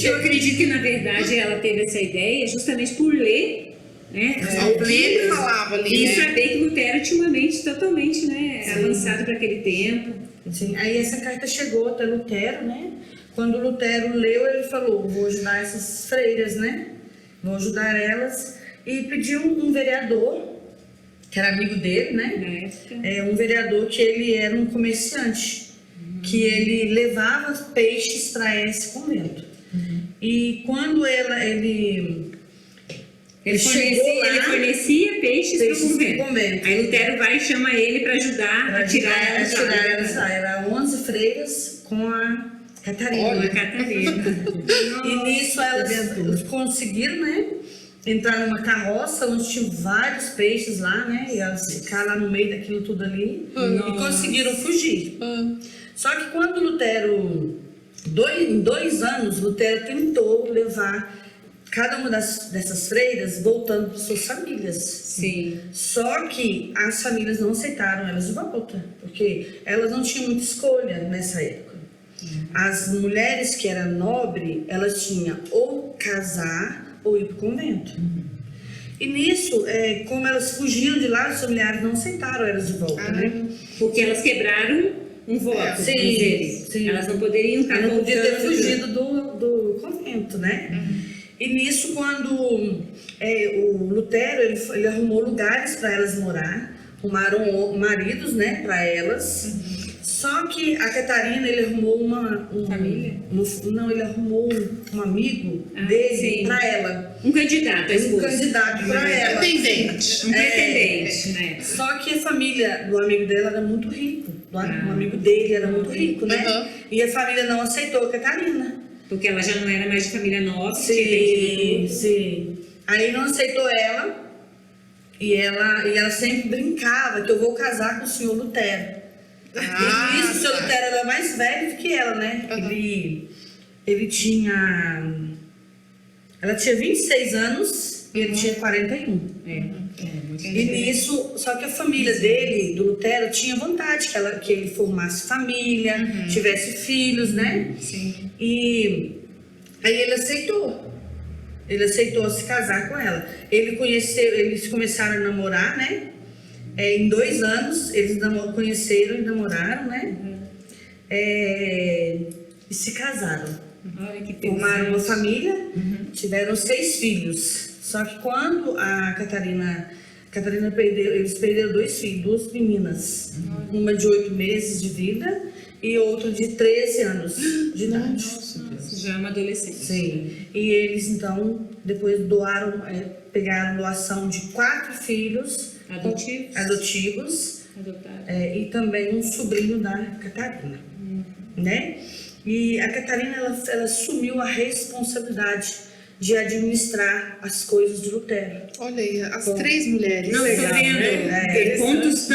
Speaker 1: Eu acredito que, na verdade, ela teve essa ideia justamente por ler, né,
Speaker 2: Alguém falava ali,
Speaker 1: e
Speaker 2: né?
Speaker 1: saber que Lutero tinha uma mente totalmente, né, avançada para aquele tempo.
Speaker 4: Sim. Aí essa carta chegou até Lutero, né? Quando Lutero leu, ele falou, vou ajudar essas freiras, né? Vou ajudar elas. E pediu um vereador, que era amigo dele, né?
Speaker 1: Na época.
Speaker 4: Um vereador que ele era um comerciante, que ele levava peixes para esse convento. E quando ele
Speaker 1: fornecia peixes para o
Speaker 4: pro
Speaker 1: convento.
Speaker 4: convento.
Speaker 1: Aí Lutero vai e chama ele para ajudar a tirar elas lá.
Speaker 4: Era 11 freiras com a Catarina.
Speaker 1: Olha, Catarina.
Speaker 4: E nisso elas conseguiram, né? Entrar numa carroça onde tinha vários peixes lá, né? E elas ficaram lá no meio daquilo tudo ali e conseguiram fugir. Só que quando Lutero, em 2 anos, Lutero tentou levar cada uma dessas freiras voltando para suas famílias.
Speaker 1: Sim.
Speaker 4: Só que as famílias não aceitaram elas de volta, porque elas não tinham muita escolha nessa época. As mulheres que eram nobres, elas tinham ou casar ou ir para o convento. E nisso, como elas fugiram de lá, os familiares não aceitaram elas de volta, né?
Speaker 1: Porque elas quebraram um voto.
Speaker 4: Sim.
Speaker 1: Elas não poderiam estar
Speaker 4: Não podia ter
Speaker 1: voltando.
Speaker 4: fugido do convento, né? E nisso, quando o Lutero ele arrumou lugares para elas morar, arrumaram maridos, né, para elas. Só que a Catarina, ele arrumou uma
Speaker 1: família?
Speaker 4: Ele arrumou um amigo dele para ela.
Speaker 1: Um candidato,
Speaker 4: Um candidato para ela.
Speaker 2: Pretendente.
Speaker 1: Um pretendente, né?
Speaker 4: Só que a família do amigo dela era muito rico. O amigo dele era muito rico, né? E a família não aceitou a Catarina.
Speaker 1: Porque ela já não era mais de família nobre.
Speaker 4: Sim. Aí não aceitou ela. E ela sempre brincava que eu vou casar com o senhor Lutero. E isso, o senhor Lutero era mais velho do que ela, né? Ele tinha... Ela tinha 26 anos e ele tinha 41. E nisso, só que a família dele, do Lutero, tinha vontade que ele formasse família, tivesse filhos, né?
Speaker 1: Sim.
Speaker 4: E aí ele aceitou. Ele aceitou se casar com ela. Eles começaram a namorar, né? Em 2 anos, eles conheceram e namoraram, né? E se casaram.
Speaker 1: Olha que
Speaker 4: Formaram uma família, tiveram 6 filhos. Só que quando a Catarina perdeu, eles perderam 2 filhos, 2 meninas. Uma de 8 meses de vida e outra de 13 anos de idade.
Speaker 1: Nossa, já é uma adolescente.
Speaker 4: Sim. E eles então depois pegaram doação de 4 filhos adotivos e também um sobrinho da Catarina, né? E a Catarina ela assumiu a responsabilidade de administrar as coisas de Lutero.
Speaker 2: Olha aí, as 3 mulheres.
Speaker 1: Não,
Speaker 4: Legal,
Speaker 1: estou vendo.
Speaker 4: né?
Speaker 1: Tem pontos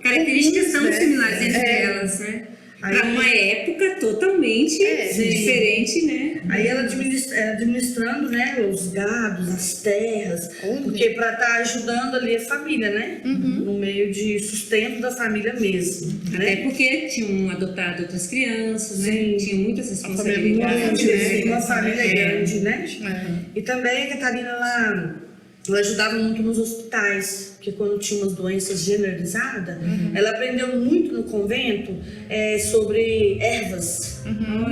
Speaker 1: características tão similares entre elas, né? Para uma época totalmente diferente, né?
Speaker 4: Aí ela administrando, né, os gados, as terras, porque para estar ajudando ali a família, né? No meio de sustento da família mesmo,
Speaker 1: Até
Speaker 4: né?
Speaker 1: porque tinham adotado outras crianças, né?
Speaker 4: Sim.
Speaker 1: Tinham muitas
Speaker 2: Uma
Speaker 1: responsabilidades.
Speaker 2: família
Speaker 4: Uma família grande, né?
Speaker 2: É.
Speaker 4: E também a Catarina, ela ajudava muito nos hospitais, porque quando tinha umas doenças generalizadas, ela aprendeu muito no convento sobre ervas,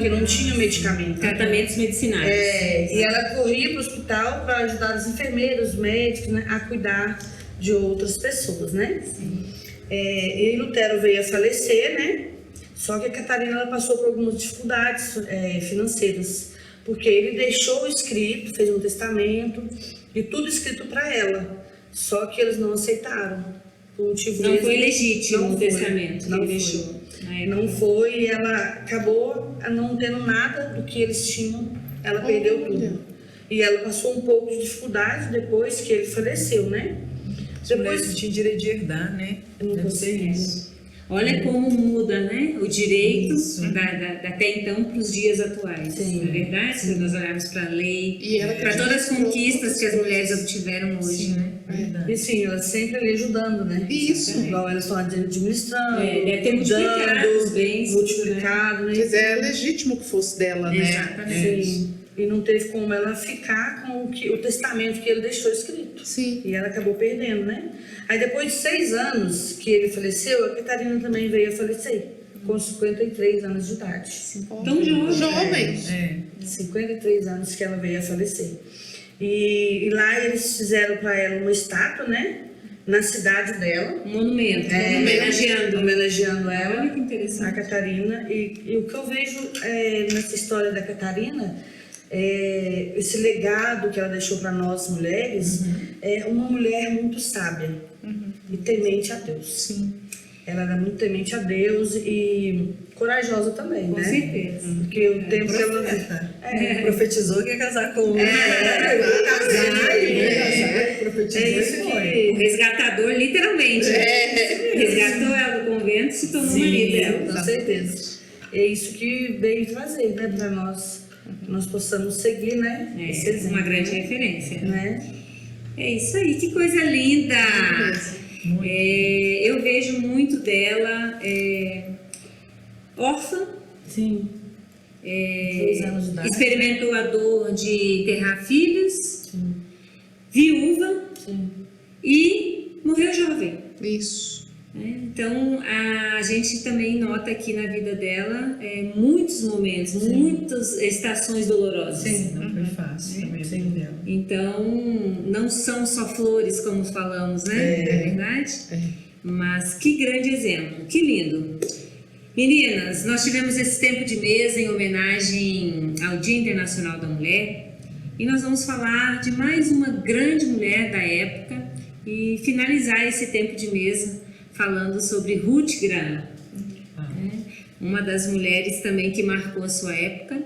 Speaker 4: que não tinham medicamento.
Speaker 1: Tratamentos medicinais.
Speaker 4: E ela corria para o hospital para ajudar os enfermeiros, os médicos, né, a cuidar de outras pessoas, né? E Lutero veio a falecer, né? Só que a Catarina, ela passou por algumas dificuldades financeiras, porque ele deixou escrito, fez um testamento e tudo escrito para ela, só que eles não aceitaram. Por motivo
Speaker 1: Não
Speaker 4: mesmo,
Speaker 1: foi legítimo
Speaker 4: não
Speaker 1: o
Speaker 4: foi,
Speaker 1: testamento que
Speaker 4: não
Speaker 1: ele
Speaker 4: foi.
Speaker 1: deixou. na época.
Speaker 4: Não foi, e ela acabou não tendo nada do que eles tinham, ela perdeu tudo. E ela passou um pouco de dificuldade depois que ele faleceu, né?
Speaker 3: As mulheres tinham direito de herdar, né?
Speaker 4: Eu não
Speaker 3: Deve ser
Speaker 4: consegui.
Speaker 3: isso.
Speaker 1: Olha como muda, né? O direito
Speaker 3: Isso.
Speaker 1: até então para os dias atuais.
Speaker 4: Sim.
Speaker 1: Não é verdade? Se nós olharmos para a lei,
Speaker 2: E ela
Speaker 1: para todas as conquistas que as mulheres obtiveram hoje, né?
Speaker 3: Verdade.
Speaker 4: E sim, ela sempre ali ajudando, né?
Speaker 2: Isso.
Speaker 4: Igual elas estão administrando,
Speaker 1: Deve ter multiplicado os bens.
Speaker 4: multiplicado, né?
Speaker 2: Mas é legítimo que fosse dela, né?
Speaker 1: Exatamente.
Speaker 4: Sim. E não teve como ela ficar com o testamento que ele deixou escrito.
Speaker 2: Sim.
Speaker 4: E ela acabou perdendo, né? Aí depois de 6 anos que ele faleceu, a Catarina também veio a falecer, com 53 anos de idade.
Speaker 1: Tão jovem.
Speaker 2: Jovem.
Speaker 4: 53 anos que ela veio a falecer. E lá eles fizeram para ela uma estátua, né? Na cidade dela.
Speaker 1: Um monumento, homenageando.
Speaker 4: Homenageando ela.
Speaker 1: Olha que
Speaker 4: A
Speaker 1: interessante.
Speaker 4: Catarina, e o que eu vejo nessa história da Catarina, esse legado que ela deixou para nós mulheres, é uma mulher muito sábia e temente a Deus.
Speaker 2: Sim.
Speaker 4: Ela era muito temente a Deus e corajosa também,
Speaker 1: Com
Speaker 4: né?
Speaker 1: certeza.
Speaker 4: Porque o tempo que ela...
Speaker 3: Profetizou que ia casar com um. Profetizou
Speaker 4: É
Speaker 3: e
Speaker 4: isso
Speaker 3: foi.
Speaker 1: O
Speaker 4: que...
Speaker 1: resgatador, literalmente. Resgatou ela do convento e se tornou marido dela.
Speaker 4: Com certeza. É isso que veio trazer, né, para nós, que nós possamos seguir, né, esse exemplo,
Speaker 1: Uma grande
Speaker 4: né?
Speaker 1: referência.
Speaker 4: Né?
Speaker 1: É isso aí, que coisa linda! Eu vejo muito dela órfã,
Speaker 4: Sim. 2 anos de idade.
Speaker 1: experimentou a dor de enterrar filhos, viúva
Speaker 4: Sim.
Speaker 1: e morreu jovem.
Speaker 2: Isso.
Speaker 1: Né? Então a gente também nota aqui na vida dela muitos momentos, muitas estações dolorosas.
Speaker 4: Sim.
Speaker 3: Não foi fácil também a
Speaker 4: Sim.
Speaker 3: vida dela.
Speaker 1: Então não são só flores como falamos, né? Não é verdade? Mas que grande exemplo, que lindo. Meninas, nós tivemos esse tempo de mesa em homenagem ao Dia Internacional da Mulher e nós vamos falar de mais uma grande mulher da época e finalizar esse tempo de mesa falando sobre Ruth Graham, né? Uma das mulheres também que marcou a sua época,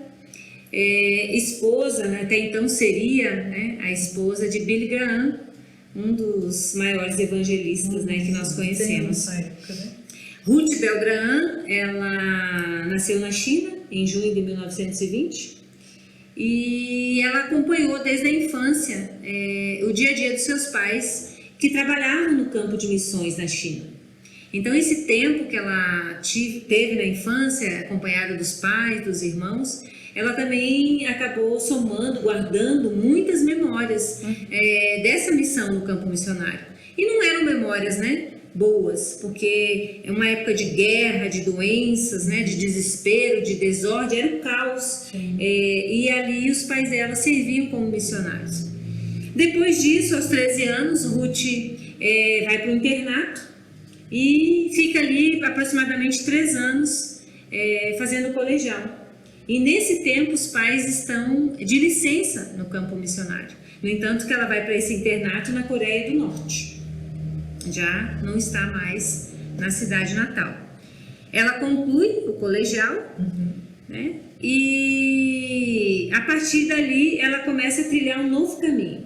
Speaker 1: esposa, né? Até então seria, né, a esposa de Billy Graham, um dos maiores evangelistas, né, que nós conhecemos.
Speaker 3: Nessa época, né?
Speaker 1: Ruth Bell Graham, ela nasceu na China em junho de 1920 e ela acompanhou desde a infância o dia a dia dos seus pais que trabalhavam no campo de missões na China. Então esse tempo que ela teve na infância, acompanhada dos pais, dos irmãos, ela também acabou somando, guardando muitas memórias dessa missão no campo missionário. E não eram memórias, né, boas, porque é uma época de guerra, de doenças, né, de desespero, de desordem, era um caos. E ali os pais dela serviam como missionários. Depois disso, aos 13 anos, Ruth vai para o internato e fica ali aproximadamente 3 anos fazendo colegial. E nesse tempo os pais estão de licença no campo missionário. No entanto, que ela vai para esse internato na Coreia do Norte. Já não está mais na cidade natal. Ela conclui o colegial, né? E a partir dali ela começa a trilhar um novo caminho.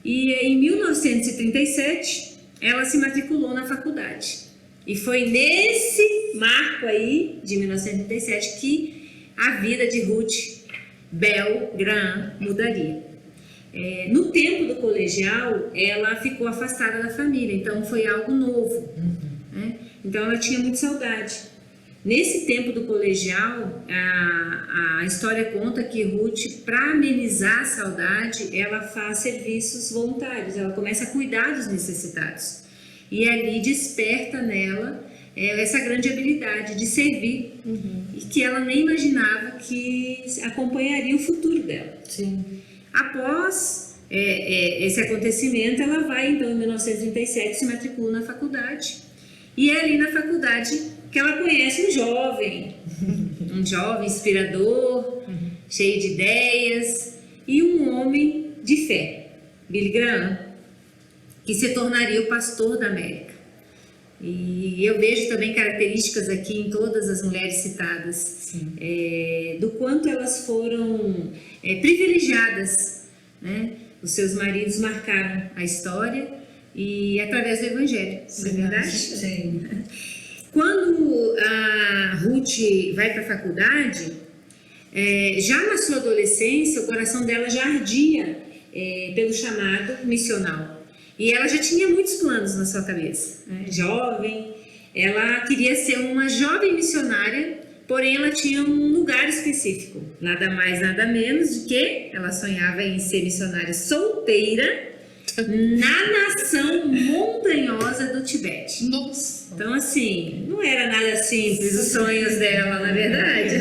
Speaker 1: E em 1937 ela se matriculou na faculdade. E foi nesse marco aí, de 1937, que a vida de Ruth Bell Graham mudaria. No tempo do colegial, ela ficou afastada da família, então foi algo novo. Né? Então ela tinha muita saudade. Nesse tempo do colegial, a história conta que Ruth, para amenizar a saudade, ela faz serviços voluntários, ela começa a cuidar dos necessitados. E ali desperta nela essa grande habilidade de servir, e que ela nem imaginava que acompanharia o futuro dela.
Speaker 4: Sim.
Speaker 1: Após esse acontecimento, ela vai então em 1937 se matricula na faculdade, e é ali na faculdade que ela conhece um jovem inspirador, cheio de ideias, e um homem de fé, Billy Graham, que se tornaria o pastor da América. E eu vejo também características aqui em todas as mulheres citadas, do quanto elas foram privilegiadas, né? Os seus maridos marcaram a história e através do Evangelho, não é verdade?
Speaker 4: Sim.
Speaker 1: Quando a Ruth vai para a faculdade, já na sua adolescência, o coração dela já ardia pelo chamado missional. E ela já tinha muitos planos na sua cabeça. Né? Jovem, ela queria ser uma jovem missionária, porém ela tinha um lugar específico. Nada mais, nada menos do que ela sonhava em ser missionária solteira na nação montanhosa do Tibete.
Speaker 2: Nossa!
Speaker 1: Então, assim, não era nada simples os sonhos dela, na verdade.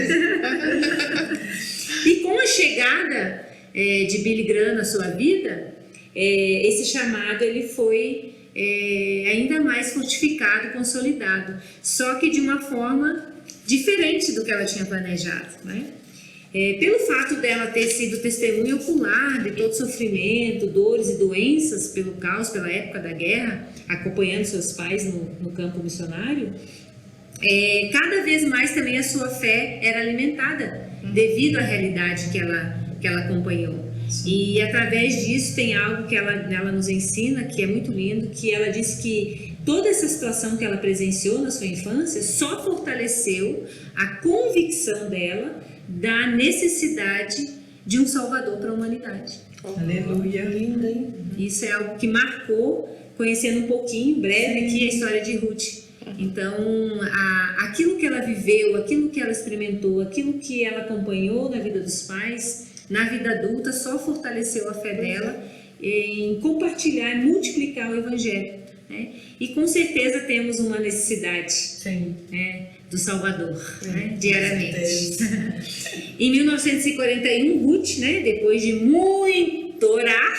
Speaker 1: E com a chegada de Billy Graham na sua vida, esse chamado ele foi ainda mais fortificado, consolidado, só que de uma forma diferente do que ela tinha planejado, né? Pelo fato dela ter sido testemunha ocular de todo sofrimento, dores e doenças pelo caos, pela época da guerra, acompanhando seus pais no campo missionário, cada vez mais também a sua fé era alimentada devido à realidade que ela acompanhou. E através disso tem algo que ela nos ensina, que é muito lindo, que ela diz que toda essa situação que ela presenciou na sua infância só fortaleceu a convicção dela da necessidade de um Salvador para a humanidade.
Speaker 3: Aleluia.
Speaker 4: Linda, hein?
Speaker 1: Isso é algo que marcou, conhecendo um pouquinho, breve, aqui a história de Ruth. Então, aquilo que ela viveu, aquilo que ela experimentou, aquilo que ela acompanhou na vida dos pais, na vida adulta, só fortaleceu a fé dela em compartilhar e multiplicar o Evangelho. Né? E com certeza temos uma necessidade, né, do Salvador, né, diariamente. Em 1941, Ruth, né, depois de muito orar,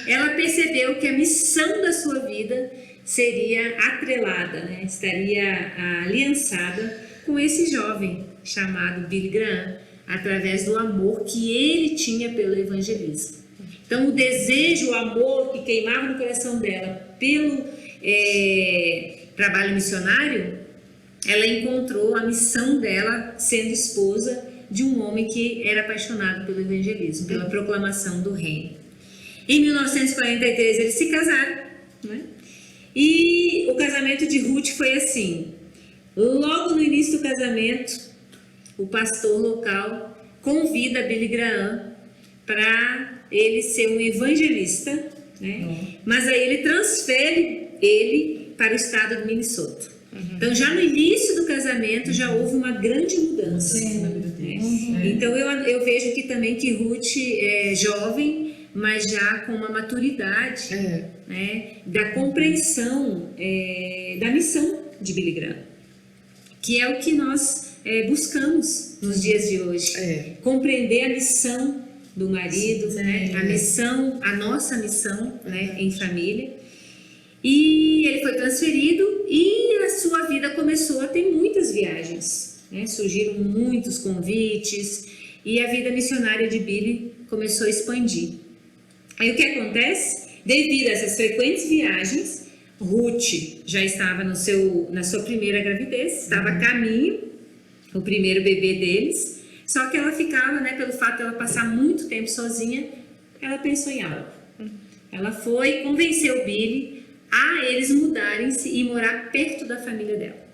Speaker 1: ela percebeu que a missão da sua vida seria atrelada, né, estaria aliançada com esse jovem chamado Billy Graham, através do amor que ele tinha pelo evangelismo. Então, o desejo, o amor que queimava no coração dela pelo trabalho missionário, ela encontrou a missão dela sendo esposa de um homem que era apaixonado pelo evangelismo, pela proclamação do reino. Em 1943, eles se casaram, né? E o casamento de Ruth foi assim: logo no início do casamento, o pastor local convida Billy Graham para ele ser um evangelista, né? Mas aí ele transfere ele para o estado do Minnesota. Então, já no início do casamento, já houve uma grande mudança. Então, eu vejo aqui também que Ruth é jovem, mas já com uma maturidade, né, da compreensão da missão de Billy Graham, que é o que nós buscamos nos dias de hoje. Compreender a missão do marido, né, a nossa missão, né, em família. E ele foi transferido e a sua vida começou a ter muitas viagens, né? Surgiram muitos convites e a vida missionária de Billy começou a expandir. Aí o que acontece? Devido a essas frequentes viagens, Ruth já estava na sua primeira gravidez, estava a caminho, o primeiro bebê deles, só que ela ficava, né, pelo fato de ela passar muito tempo sozinha, ela pensou em algo. Ela foi, convenceu Billy a eles mudarem-se e morar perto da família dela.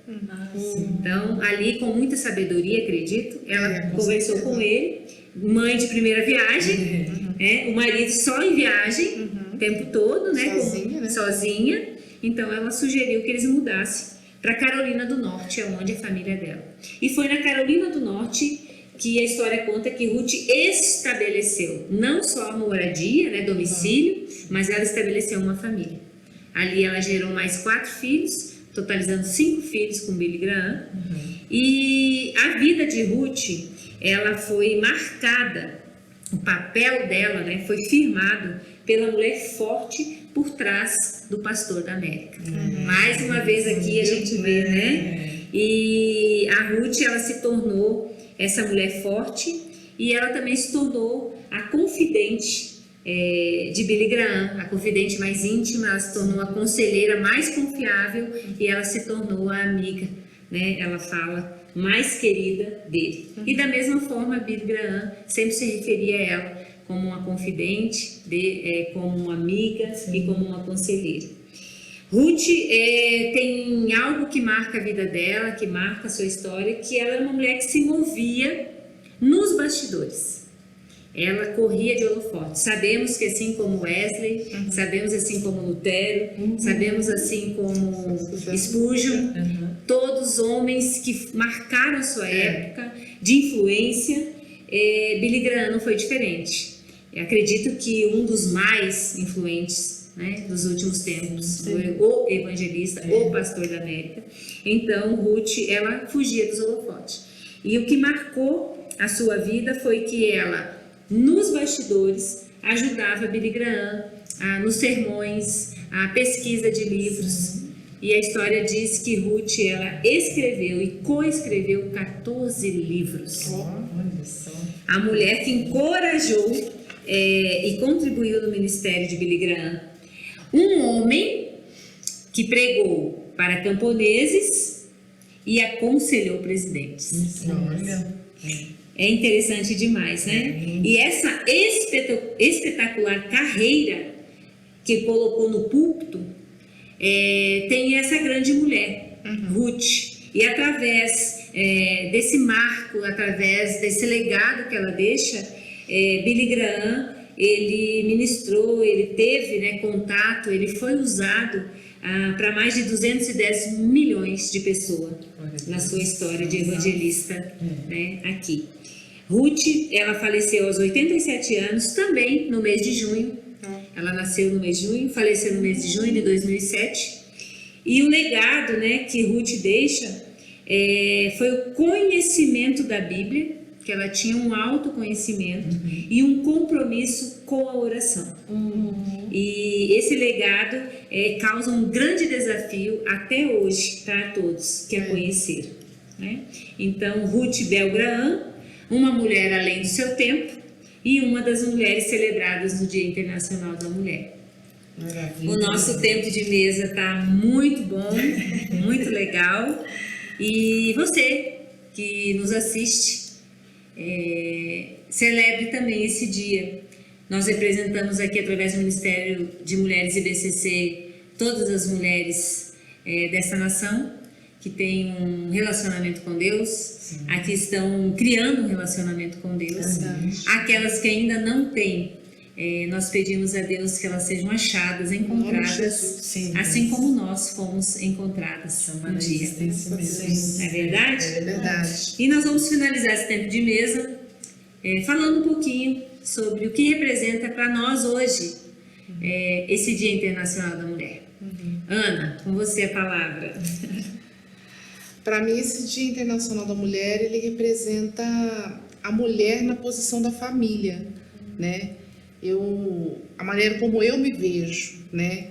Speaker 1: Então, ali com muita sabedoria, acredito, ela conversou com ele, mãe de primeira viagem, o marido só em viagem o tempo todo, né? Sozinha. Então, ela sugeriu que eles mudassem para Carolina do Norte, onde é a família dela. E foi na Carolina do Norte que a história conta que Ruth estabeleceu não só a moradia, né, domicílio, mas ela estabeleceu uma família. Ali ela gerou mais 4 filhos, totalizando 5 filhos com Billy Graham. E a vida de Ruth, ela foi marcada, o papel dela, né, foi firmado pela mulher forte por trás do pastor da América. Mais uma vez aqui a gente vê, né? E a Ruth, ela se tornou essa mulher forte e ela também se tornou a confidente de Billy Graham, a confidente mais íntima. Ela se tornou a conselheira mais confiável e ela se tornou a amiga, né? Ela fala, mais querida dele. E da mesma forma, Billy Graham sempre se referia a ela como uma confidente, como uma amiga e como uma conselheira. Ruth tem algo que marca a vida dela, que marca a sua história, que ela é uma mulher que se movia nos bastidores. Ela corria de holofote. Sabemos que assim como Wesley, sabemos assim como Lutero, sabemos assim como Spurgeon, todos homens que marcaram a sua época de influência, Billy Graham não foi diferente. Eu acredito que um dos mais influentes, né, dos últimos tempos foi o evangelista, o pastor da América. Então, Ruth, ela fugia dos holofotes. E o que marcou a sua vida foi que ela, nos bastidores, ajudava Billy Graham nos sermões, a pesquisa de livros. E a história diz que Ruth, ela escreveu e coescreveu 14 livros.
Speaker 3: Olha só.
Speaker 1: A mulher que encorajou e contribuiu no ministério de Billy Graham. Um homem que pregou para camponeses e aconselhou presidentes.
Speaker 3: Olha.
Speaker 1: É interessante demais, né? E essa espetacular carreira que colocou no púlpito tem essa grande mulher, Ruth. E através desse marco, através desse legado que ela deixa, Billy Graham, ele ministrou, ele teve, né, contato, ele foi usado para mais de 210 milhões de pessoas na sua história de evangelista, né, aqui. Ruth, ela faleceu aos 87 anos, também no mês de junho. Ela nasceu no mês de junho, faleceu no mês de junho de 2007. E o legado, né, que Ruth deixa foi o conhecimento da Bíblia, que ela tinha um autoconhecimento e um compromisso com a oração. E esse legado causa um grande desafio até hoje para todos que a conheceram, né? Então, Ruth Bell Graham, uma mulher além do seu tempo e uma das mulheres celebradas no Dia Internacional da Mulher.
Speaker 4: Maravilha.
Speaker 1: O nosso tempo de mesa está muito bom, muito legal. E você que nos assiste, celebre também esse dia. Nós representamos aqui, através do Ministério de Mulheres IBCC, todas as mulheres dessa nação que têm um relacionamento com Deus, aqui estão criando um relacionamento com Deus. Aquelas que ainda não têm, nós pedimos a Deus que elas sejam achadas, encontradas, assim como nós fomos encontradas um dia. Não é verdade?
Speaker 2: É verdade.
Speaker 1: E nós vamos finalizar esse tempo de mesa falando um pouquinho sobre o que representa para nós hoje esse Dia Internacional da Mulher. Ana, com você a palavra.
Speaker 2: Para mim, esse Dia Internacional da Mulher, ele representa a mulher na posição da família, né? A maneira como eu me vejo, né?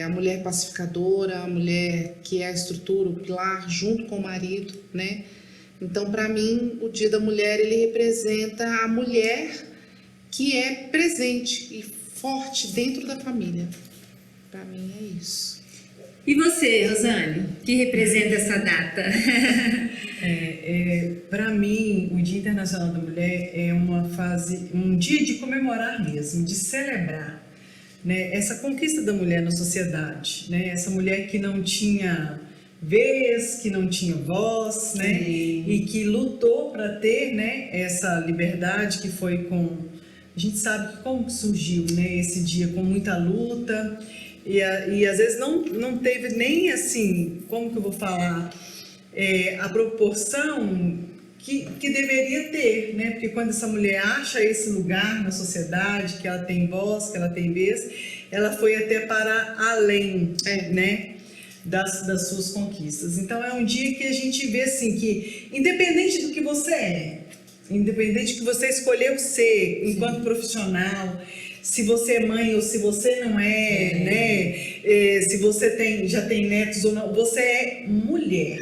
Speaker 2: A mulher pacificadora, a mulher que é a estrutura, o pilar, junto com o marido, né? Então, para mim, o Dia da Mulher, ele representa a mulher que é presente e forte dentro da família. Para mim é isso.
Speaker 1: E você, Rosane, o que representa essa data?
Speaker 3: Para mim, o Dia Internacional da Mulher é uma fase, um dia de comemorar mesmo, de celebrar, né, essa conquista da mulher na sociedade, né, essa mulher que não tinha vez, que não tinha voz, né, e que lutou para ter, né, essa liberdade, que foi com... A gente sabe que como que surgiu, né, esse dia, com muita luta, e às vezes não teve nem assim, como que eu vou falar, a proporção que deveria ter, né? Porque quando essa mulher acha esse lugar na sociedade, que ela tem voz, que ela tem vez, ela foi até para além, né? Das suas conquistas. Então é um dia que a gente vê assim que, independente do que você é, independente do que você escolheu ser enquanto profissional, se você é mãe ou se você não né? Se você já tem netos ou não, você é mulher.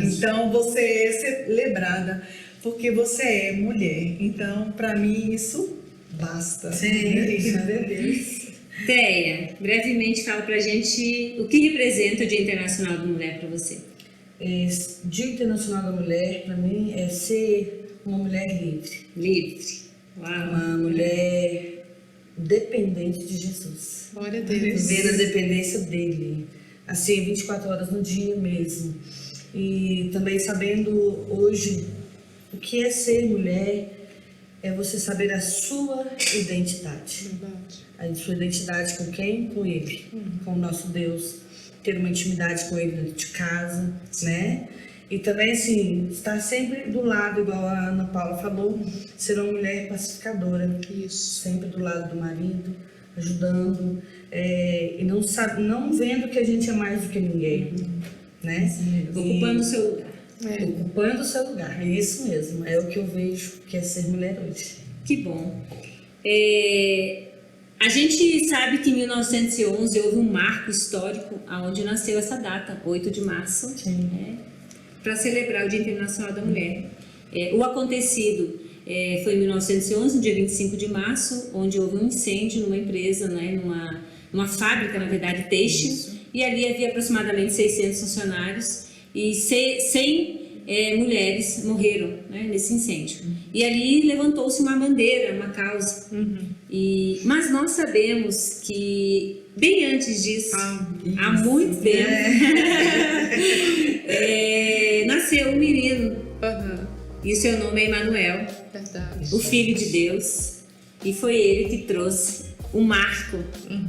Speaker 3: Então você é celebrada porque você é mulher. Então, para mim, isso basta.
Speaker 1: Teia, brevemente fala pra gente o que representa o Dia Internacional da Mulher para você.
Speaker 4: Dia Internacional da Mulher, para mim, é ser uma mulher livre.
Speaker 1: Livre. Uau.
Speaker 4: Uma mulher dependente de Jesus.
Speaker 2: Glória a Deus.
Speaker 4: Viver na dependência dele. Assim, 24 horas no dia mesmo. E também sabendo hoje o que é ser mulher, é você saber a sua identidade.
Speaker 2: Verdade.
Speaker 4: A sua identidade com quem? Com ele. Com o nosso Deus. Ter uma intimidade com ele dentro de casa, né? E também, assim, estar sempre do lado, igual a Ana Paula falou, ser uma mulher pacificadora.
Speaker 2: Isso.
Speaker 4: Sempre do lado do marido, ajudando, e não vendo que a gente é mais do que ninguém, né?
Speaker 1: Ocupando o seu lugar.
Speaker 4: Ocupando o seu lugar, é isso mesmo. É o que eu vejo que é ser mulher hoje.
Speaker 1: Que bom. A gente sabe que em 1911 houve um marco histórico onde nasceu essa data, 8 de março, né, para celebrar o Dia Internacional da Mulher. O acontecido foi em 1911, no dia 25 de março, onde houve um incêndio numa empresa, né, numa fábrica, na verdade, têxtil, e ali havia aproximadamente 600 funcionários e 100 mulheres morreram, né, nesse incêndio. E ali levantou-se uma bandeira, uma causa. Mas nós sabemos que bem antes disso, há muito tempo, nasceu um menino. E o seu nome é Emanuel, o Filho de Deus. E foi ele que trouxe o marco,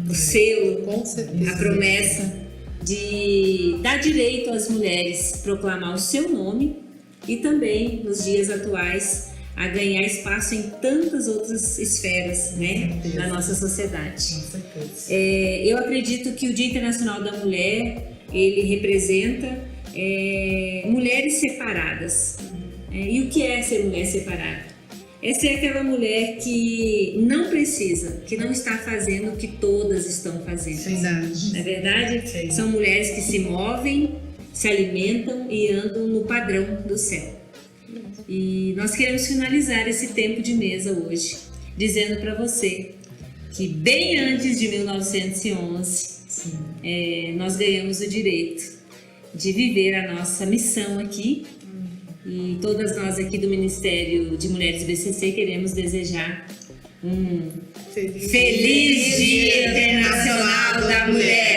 Speaker 1: o selo,
Speaker 2: Com certeza.
Speaker 1: a promessa de dar direito às mulheres proclamar o seu nome e também, nos dias atuais, a ganhar espaço em tantas outras esferas, né, da nossa sociedade. Eu acredito que o Dia Internacional da Mulher, ele representa mulheres separadas. E o que é ser mulher separada? É ser aquela mulher que não precisa, que não está fazendo o que todas estão fazendo.
Speaker 2: Verdade.
Speaker 1: Não é verdade? São mulheres que se movem, se alimentam e andam no padrão do céu. E nós queremos finalizar esse tempo de mesa hoje, dizendo para você que bem antes de 1911, nós ganhamos o direito de viver a nossa missão aqui. E todas nós aqui do Ministério de Mulheres BCC queremos desejar um feliz Dia Internacional da Mulher.